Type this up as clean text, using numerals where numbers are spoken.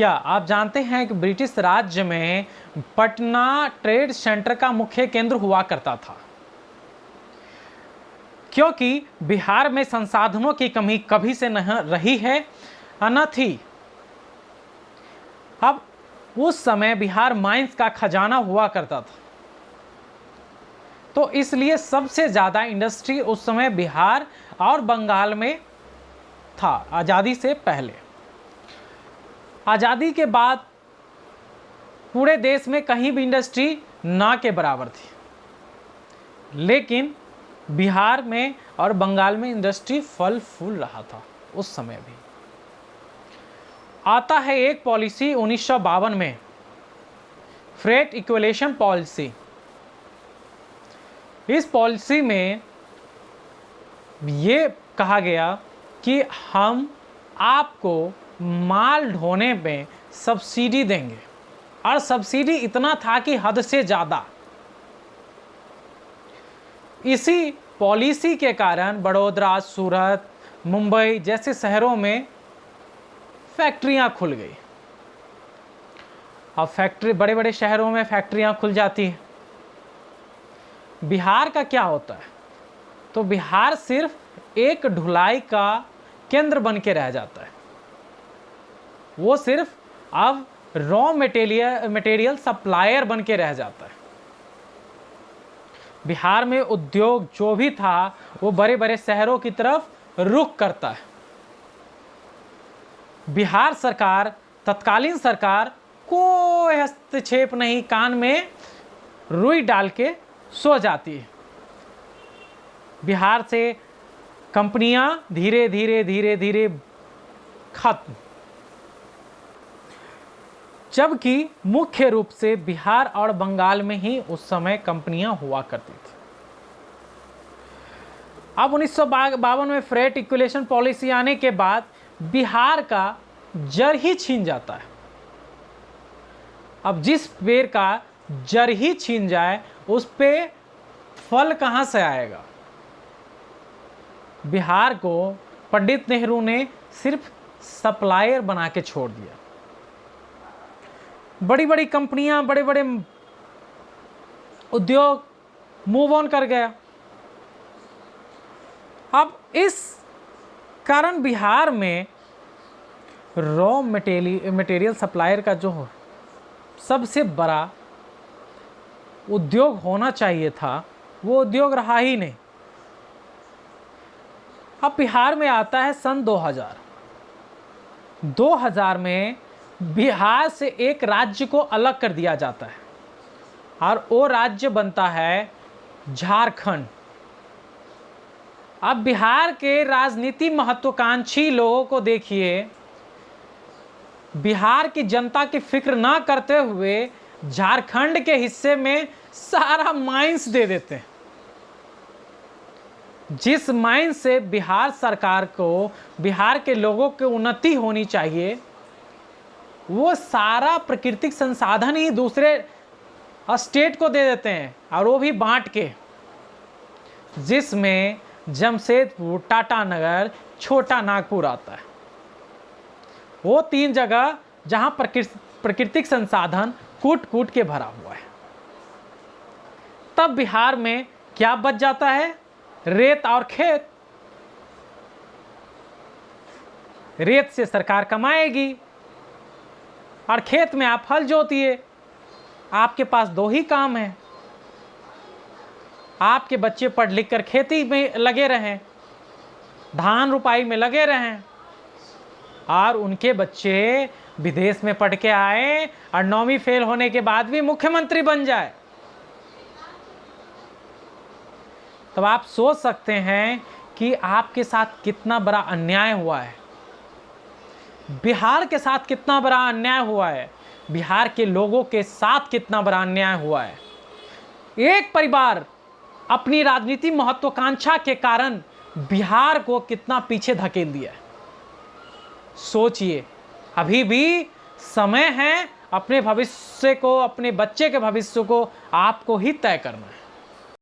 क्या आप जानते हैं कि ब्रिटिश राज्य में पटना ट्रेड सेंटर का मुख्य केंद्र हुआ करता था, क्योंकि बिहार में संसाधनों की कमी कभी से नहीं रही है न थी। अब उस समय बिहार माइंस का खजाना हुआ करता था, तो इसलिए सबसे ज़्यादा इंडस्ट्री उस समय बिहार और बंगाल में था आज़ादी से पहले। आज़ादी के बाद पूरे देश में कहीं भी इंडस्ट्री ना के बराबर थी, लेकिन बिहार में और बंगाल में इंडस्ट्री फल फूल रहा था उस समय भी। आता है एक पॉलिसी 1952 में, फ्रेट इक्विलेशन पॉलिसी। इस पॉलिसी में ये कहा गया कि हम आपको माल ढोने में सब्सिडी देंगे, और सब्सिडी इतना था कि हद से ज़्यादा। इसी पॉलिसी के कारण बड़ौदा, सूरत, मुंबई जैसे शहरों में फैक्ट्रियां खुल गई। अब फैक्ट्री, बड़े बड़े शहरों में फैक्ट्रियां खुल जाती हैं। बिहार का क्या होता है, तो बिहार सिर्फ एक ढुलाई का केंद्र बन के रह जाता है। वो सिर्फ अब रॉ मटेरियल सप्लायर बन के रह जाता है। बिहार में उद्योग जो भी था वो बड़े बड़े शहरों की तरफ रुख करता है। बिहार सरकार, तत्कालीन सरकार, कोई हस्तक्षेप नहीं, कान में रुई डाल के सो जाती है। बिहार से कंपनियां धीरे धीरे धीरे धीरे खत्म, जबकि मुख्य रूप से बिहार और बंगाल में ही उस समय कंपनियां हुआ करती थी। अब 1952 में फ्रेट इक्विलेशन पॉलिसी आने के बाद बिहार का जड़ ही छीन जाता है। अब जिस पेड़ का जड़ ही छीन जाए उस पे फल कहां से आएगा। बिहार को पंडित नेहरू ने सिर्फ सप्लायर बना के छोड़ दिया। बड़ी बड़ी कंपनियां, बड़े बड़े उद्योग मूव ऑन कर गया। अब इस कारण बिहार में रॉ मटेरियल सप्लायर का जो सबसे बड़ा उद्योग होना चाहिए था, वो उद्योग रहा ही नहीं। अब बिहार में आता है सन 2000। 2000 में बिहार से एक राज्य को अलग कर दिया जाता है और वो राज्य बनता है झारखंड। अब बिहार के राजनीति महत्वाकांक्षी लोगों को देखिए, बिहार की जनता की फिक्र ना करते हुए झारखंड के हिस्से में सारा माइंस दे देते हैं, जिस माइंस से बिहार सरकार को, बिहार के लोगों की उन्नति होनी चाहिए, वो सारा प्राकृतिक संसाधन ही दूसरे स्टेट को दे देते हैं, और वो भी बांट के, जिसमें जमशेदपुर, टाटानगर, छोटा नागपुर आता है। वो 3 जगह जहां प्राकृतिक संसाधन कूट कूट के भरा हुआ है। तब बिहार में क्या बच जाता है? रेत और खेत। रेत से सरकार कमाएगी और खेत में आप हल जोतिए। आपके पास 2 ही काम है, आपके बच्चे पढ़ लिख कर खेती में लगे रहें, धान रुपाई में लगे रहें, और उनके बच्चे विदेश में पढ़ के आए और 9वीं फेल होने के बाद भी मुख्यमंत्री बन जाए। तब आप सोच सकते हैं कि आपके साथ कितना बड़ा अन्याय हुआ है, बिहार के साथ कितना बड़ा अन्याय हुआ है, बिहार के लोगों के साथ कितना बड़ा अन्याय हुआ है। एक परिवार अपनी राजनीति महत्वाकांक्षा के कारण बिहार को कितना पीछे धकेल दिया है। सोचिए, अभी भी समय है अपने भविष्य को, अपने बच्चे के भविष्य को आपको ही तय करना है।